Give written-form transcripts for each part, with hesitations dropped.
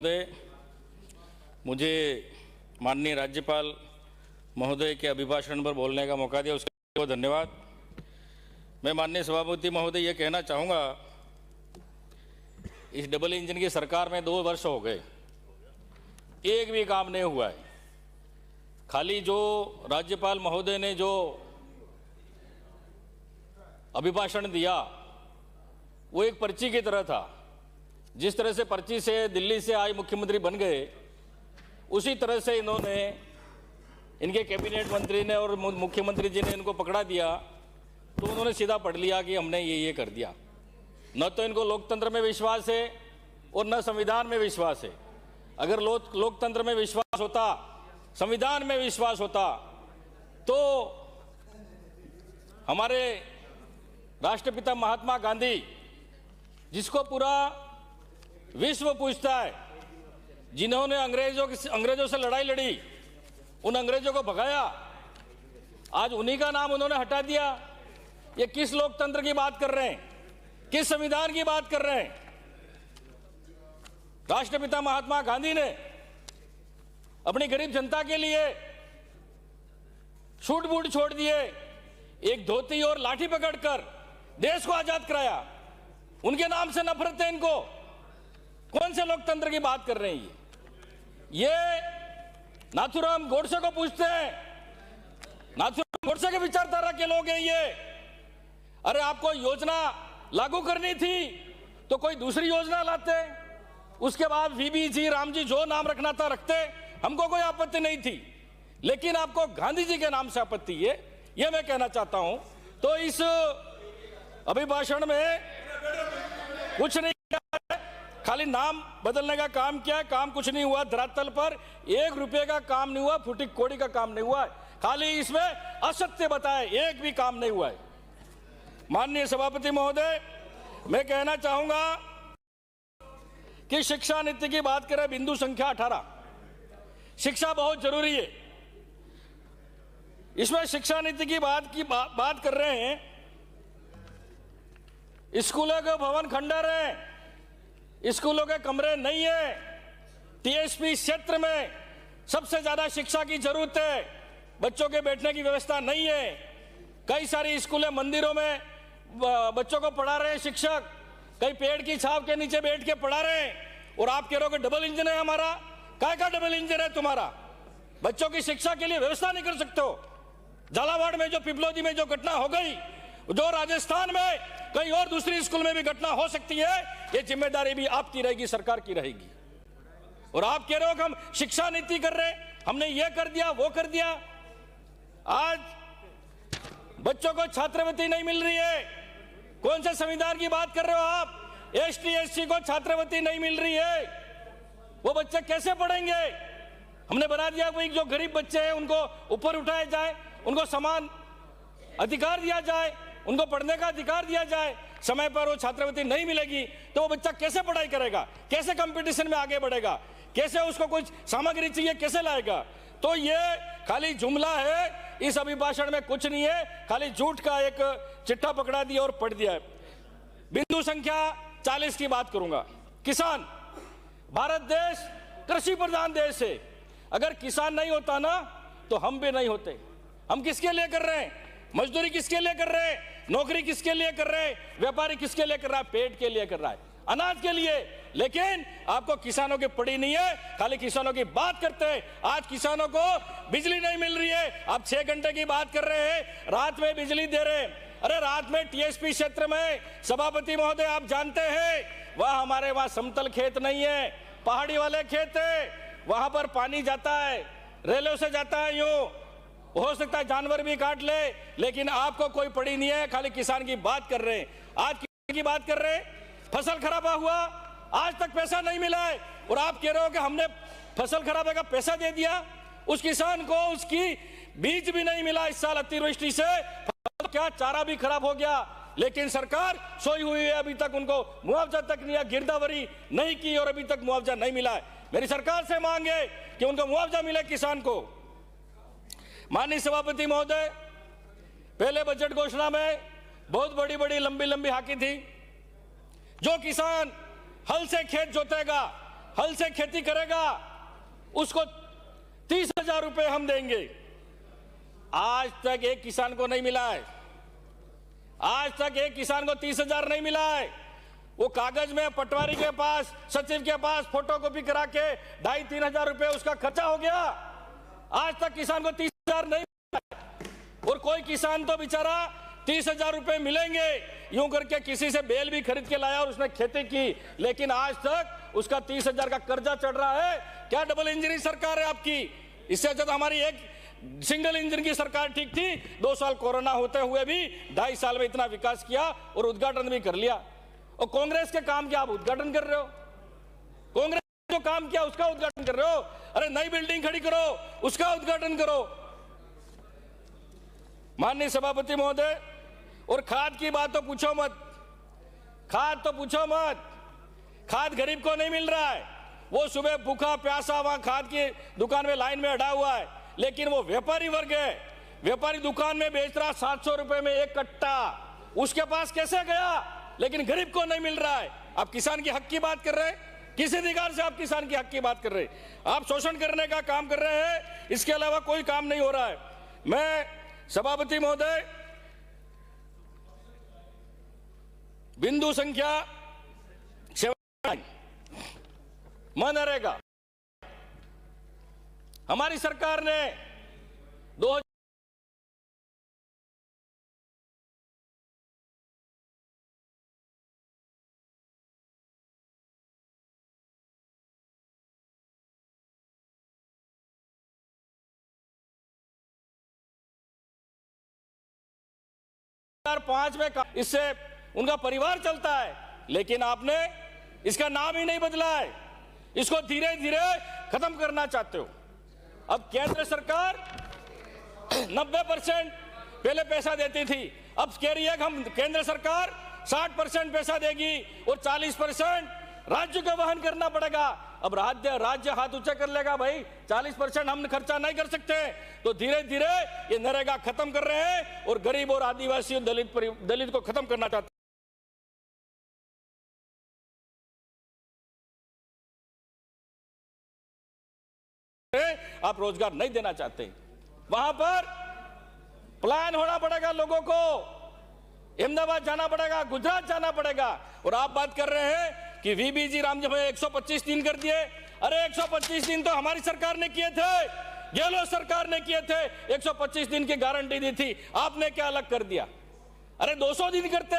महोदय, मुझे माननीय राज्यपाल महोदय के अभिभाषण पर बोलने का मौका दिया, उसके लिए बहुत धन्यवाद। मैं माननीय सभापति महोदय ये कहना चाहूँगा, इस डबल इंजन की सरकार में 2 वर्ष हो गए, एक भी काम नहीं हुआ है। खाली जो राज्यपाल महोदय ने जो अभिभाषण दिया वो एक पर्ची की तरह था। जिस तरह से पर्ची से दिल्ली से आए मुख्यमंत्री बन गए, उसी तरह से इन्होंने, इनके कैबिनेट मंत्री ने और मुख्यमंत्री जी ने इनको पकड़ा दिया, तो उन्होंने सीधा पढ़ लिया कि हमने ये कर दिया। न तो इनको लोकतंत्र में विश्वास है और न संविधान में विश्वास है। अगर लोकतंत्र में विश्वास होता, संविधान में विश्वास होता, तो हमारे राष्ट्रपिता महात्मा गांधी, जिसको पूरा विश्व पूछता है, जिन्होंने अंग्रेजों से लड़ाई लड़ी, उन अंग्रेजों को भगाया, आज उन्हीं का नाम उन्होंने हटा दिया। ये किस लोकतंत्र की बात कर रहे हैं, किस संविधान की बात कर रहे हैं? राष्ट्रपिता महात्मा गांधी ने अपनी गरीब जनता के लिए छूट बूट छोड़ दिए, एक धोती और लाठी पकड़कर देश को आजाद कराया। उनके नाम से नफरत है इनको। कौन से लोकतंत्र की बात कर रहे हैं ये नाथूराम गोडसे को पूछते हैं। नाथूराम गोडसे के विचारधारा के लोग हैं ये। अरे आपको योजना लागू करनी थी तो कोई दूसरी योजना लाते, उसके बाद वीबी जी, राम जी, जो नाम रखना था रखते, हमको कोई आपत्ति नहीं थी। लेकिन आपको गांधी जी के नाम से आपत्ति है, ये मैं कहना चाहता हूं। तो इस अभिभाषण में कुछ नहीं किया है, खाली नाम बदलने का काम किया है। काम कुछ नहीं हुआ, धरातल पर 1 रुपये का काम नहीं हुआ, फूटी कोड़ी का काम नहीं हुआ है। खाली इसमें असत्य बताए, एक भी काम नहीं हुआ है। माननीय सभापति महोदय, मैं कहना चाहूंगा कि शिक्षा नीति की बात करें, बिंदु संख्या 18, शिक्षा बहुत जरूरी है। इसमें शिक्षा नीति की बात कर रहे हैं। स्कूलों के भवन खंडर हैं, स्कूलों के कमरे नहीं है। टीएसपी क्षेत्र में सबसे ज्यादा शिक्षा की जरूरत है, बच्चों के बैठने की व्यवस्था नहीं है। कई सारी स्कूलें, मंदिरों में बच्चों को पढ़ा रहे हैं शिक्षक, कई पेड़ की छाव के नीचे बैठ के पढ़ा रहे हैं। और आप कह रहे हो कि डबल इंजन है हमारा। काय का डबल इंजन है तुम्हारा? बच्चों की शिक्षा के लिए व्यवस्था नहीं कर सकते हो। झालावाड़ में जो, पिपलोदी में जो घटना हो गई, जो राजस्थान में कहीं और दूसरी स्कूल में भी घटना हो सकती है, ये जिम्मेदारी भी आपकी रहेगी, सरकार की रहेगी। और आप कह रहे हो कि हम शिक्षा नीति कर रहे, हमने ये कर दिया, वो कर दिया। आज बच्चों को छात्रवृत्ति नहीं मिल रही है। कौन से संविधान की बात कर रहे हो आप? एसटी एससी को छात्रवृत्ति नहीं मिल रही है, वो बच्चे कैसे पढ़ेंगे? हमने बना दिया कोई जो गरीब बच्चे हैं उनको ऊपर उठाया जाए, उनको समान अधिकार दिया जाए, उनको पढ़ने का अधिकार दिया जाए। समय पर वो छात्रवृत्ति नहीं मिलेगी तो वो बच्चा कैसे पढ़ाई करेगा, कैसे कंपटीशन में आगे बढ़ेगा, कैसे उसको कुछ सामग्री चाहिए, कैसे लाएगा? तो ये खाली जुमला है, इस अभिभाषण में कुछ नहीं है, खाली झूठ का एक चिट्ठा पकड़ा दिया और पढ़ दिया है। बिंदु संख्या 40 की बात करूंगा। किसान, भारत देश कृषि प्रधान देश है। अगर किसान नहीं होता ना तो हम भी नहीं होते। हम किसके लिए कर रहे हैं? मजदूरी किसके लिए कर रहे हैं? नौकरी किसके लिए कर रहे हैं? व्यापारी किसके लिए कर रहा है? पेट के लिए कर रहा है, अनाज के लिए। लेकिन आपको किसानों की पड़ी नहीं है, खाली किसानों की बात करते हैं। आज किसानों को बिजली नहीं मिल रही है, आप 6 घंटे की बात कर रहे हैं, रात में बिजली दे रहे हैं। अरे रात में टीएसपी क्षेत्र में, सभापति महोदय आप जानते हैं, वह हमारे वहां समतल खेत नहीं है, पहाड़ी वाले खेत है, वहां पर पानी जाता है, रेलों से जाता है, यूं हो सकता है जानवर भी काट ले, लेकिन आपको कोई पड़ी नहीं है, खाली किसान की बात कर रहे हैं। आज किसान की बात कर रहे हैं, फसल खराब हुआ, आज तक पैसा नहीं मिला है, और आप कह रहे हो कि हमने फसल खराब का पैसा दे दिया। उस किसान को उसकी बीज भी नहीं मिला इस साल अतिवृष्टि से, क्या चारा भी खराब हो गया। लेकिन सरकार सोई हुई है, अभी तक उनको मुआवजा तक नहीं, गिरदावरी नहीं की और अभी तक मुआवजा नहीं मिला है। मेरी सरकार से मांग है कि उनको मुआवजा मिले किसान को। माननीय सभापति महोदय, पहले बजट घोषणा में बहुत बड़ी बड़ी लंबी लंबी हाकी थी। जो किसान हल से खेत जोतेगा, हल से खेती करेगा उसको 30,000 रुपए हम देंगे। आज तक एक किसान को नहीं मिला है, आज तक एक किसान को 30,000 नहीं मिला है। वो कागज में पटवारी के पास, सचिव के पास फोटोकॉपी करा के 2,500-3 हजार रुपए उसका खर्चा हो गया। आज तक किसान को 30,000 नहीं मिला है। और कोई किसान तो बेचारा 30,000 रुपए मिलेंगे यूं करके किसी से बेल भी खरीद के लाया और उसने खेती की, लेकिन आज तक उसका 30,000 का कर्जा चढ़ रहा है। क्या डबल इंजन सरकार है आपकी? इससे अच्छा हमारी एक सिंगल इंजन की सरकार ठीक थी। 2 साल कोरोना होते हुए भी 2.5 साल में इतना विकास किया और उद्घाटन भी कर लिया। और कांग्रेस के काम क्या आप उद्घाटन कर रहे हो? कांग्रेस जो काम किया उसका उद्घाटन कर रहे हो? अरे नई बिल्डिंग खड़ी करो, उसका उद्घाटन करो। माननीय सभापति महोदय, और खाद की बात तो पूछो मत, खाद तो पूछो मत। खाद गरीब को नहीं मिल रहा है। वो सुबह भूखा प्यासा वहां खाद की दुकान में लाइन में अड़ा हुआ है, लेकिन वो व्यापारी वर्ग है, व्यापारी दुकान में बेच रहा 700 रुपए में 1 कट्टा, उसके पास कैसे गया? लेकिन गरीब को नहीं मिल रहा है। आप किसान के हक की बात कर रहे हैं? किस अधिकार से आप किसान के हक की बात कर रहे हैं? आप शोषण करने का काम कर रहे हैं, इसके अलावा कोई काम नहीं हो रहा है। मैं सभापति महोदय, बिंदु संख्या 7 मनरेगा हमारी सरकार ने 2000 2005 में इससे उनका परिवार चलता है, लेकिन आपने इसका नाम ही नहीं बदला है। इसको धीरे धीरे खत्म करना चाहते हो। अब केंद्र सरकार 90% पहले पैसा देती थी, अब कह रही है कि हम केंद्र सरकार 60% पैसा देगी और 40% राज्य को वहन करना पड़ेगा। अब राज्य हाथ ऊंचा कर लेगा, भाई 40% हम खर्चा नहीं कर सकते, तो धीरे धीरे ये नरेगा खत्म कर रहे हैं और गरीब और आदिवासी और दलित को खत्म करना चाहते हैं। आप रोजगार नहीं देना चाहते, वहां पर प्लान होना पड़ेगा, लोगों को अहमदाबाद जाना पड़ेगा, गुजरात जाना पड़ेगा। और आप बात कर रहे हैं कि वीबीजी राम जी 125 दिन कर दिए। अरे 125 दिन तो हमारी सरकार ने किए थे, गहलोत सरकार ने किए थे, 125 दिन की गारंटी दी थी। आपने क्या अलग कर दिया? अरे 200 दिन करते,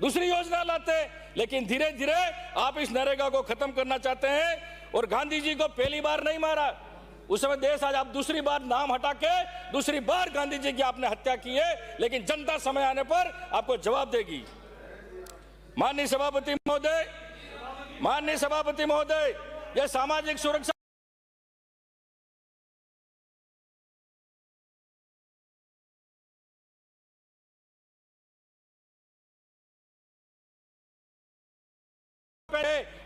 दूसरी योजना लाते, लेकिन धीरे धीरे आप इस नरेगा को खत्म करना चाहते हैं। और गांधी जी को पहली बार नहीं मारा उस समय देश, आज आप दूसरी बार नाम हटा के दूसरी बार गांधी जी की आपने हत्या की है, लेकिन जनता समय आने पर आपको जवाब देगी। माननीय सभापति महोदय, माननीय सभापति महोदय, यह सामाजिक सुरक्षा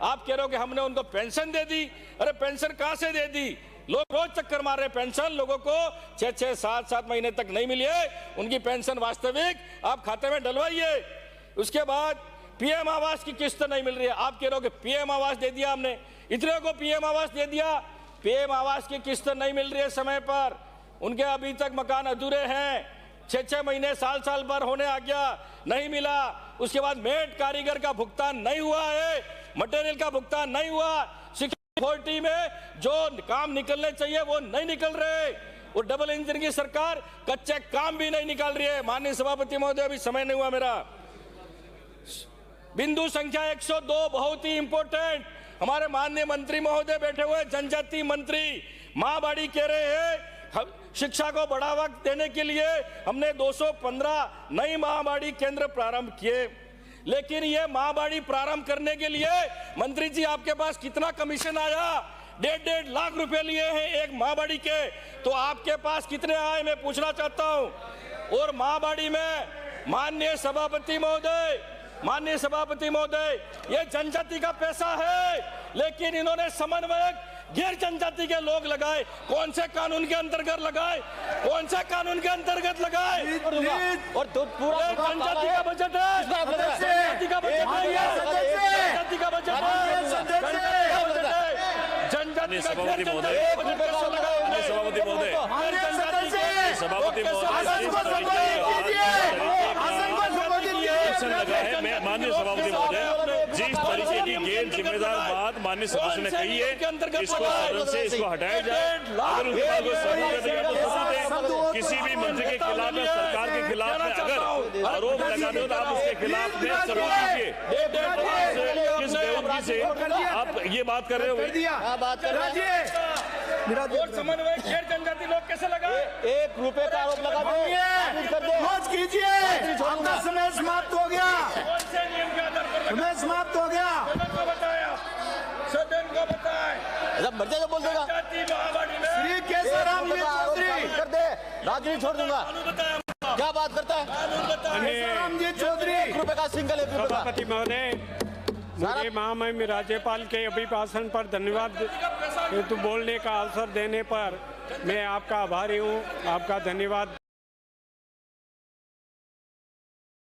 आप कह रहे हो कि हमने उनको पेंशन दे दी। अरे पेंशन कहां से दे दी? लोग रोज चक्कर मार रहे। पेंशन लोगों को 6-6, 7-7 महीने तक नहीं मिली है। उनकी पेंशन वास्तविक आप खाते में डलवाइए। उसके बाद पीएम आवास की किस्त नहीं मिल रही है। आप कह रहे हो कि पीएम आवास दे दिया हमने, इतने को पीएम आवास दे दिया। पीएम आवास की किस्त नहीं मिल रही है समय पर, उनके अभी तक मकान अधूरे हैं। 6-6 महीने, साल भर होने आ गया, नहीं मिला। उसके बाद मेड कारीगर का भुगतान नहीं हुआ है, मटेरियल का भुगतान नहीं हुआ। अथॉरिटी में जो काम निकलने चाहिए वो नहीं निकल रहे। और डबल इंजन की सरकार कच्चे काम भी नहीं निकाल रही है। माननीय सभापति महोदय, अभी समय नहीं हुआ मेरा। बिंदु संख्या 102 बहुत ही इंपॉर्टेंट, हमारे माननीय मंत्री महोदय बैठे हुए, जनजाति मंत्री, मां बाड़ी कह रहे हैं शिक्षा को बढ़ावा देने के लिए हमने 215 नई मां बाड़ी केंद्र प्रारंभ किए। लेकिन ये मां बाड़ी प्रारंभ करने के लिए मंत्री जी आपके पास कितना कमीशन आया? 1.5 लाख रुपए लिए हैं एक मां बाड़ी के, तो आपके पास कितने आए मैं पूछना चाहता हूं। और मां बाड़ी में माननीय सभापति महोदय, माननीय सभापति महोदय, ये जनजाति का पैसा है, लेकिन इन्होंने समन्वयक गैर जनजाति के लोग लगाए। कौन से कानून के अंतर्गत लगाए? कौन से कानून के अंतर्गत लगाए? और तो पूरा जनजाति का बजट है, जनजाति का बजट है, जनजाति का बजट है, जनजाति का बजट है। माननीय सभापति महोदय, माननीय सभापति महोदय, सभापति लगा है। मैं माननीय सभापति महोदय, जिस तरीके की गैर जिम्मेदार बात माननीय सदस्य ने कही है, इसको सदन से इसको हटाया जाए। अगर उनके पास कोई सबूत है तो सबूत है। किसी भी मंत्री के खिलाफ या सरकार के खिलाफ में अगर आरोप लगाते हो तो आप उसके खिलाफ में सबूत दीजिए। किस बेवकूफी से आप ये बात कर रहे हो? वोट समन्वय गैर जनजाति लोग कैसे लगाए? 1 रुपए का आरोप लगा कीजिए। आपका समय समाप्त हो गया। कौन से नियम के आधार पर समय समाप्त हो गया। सदन को बताया मर्जी को बोल देगा। जाति महावाड़ी में श्री केशवराम जी चौधरी कर दे, राजनीति छोड़ दूंगा। बताया क्या बात करता है केशवराम जी चौधरी? 1 रुपए का सिंगल 1 रुपए का। सभापति महोदय, मुझे महामहिम राज्यपाल के अभिभाषण पर धन्यवाद हेतु बोलने का अवसर देने पर मैं आपका आभारी हूँ। आपका धन्यवाद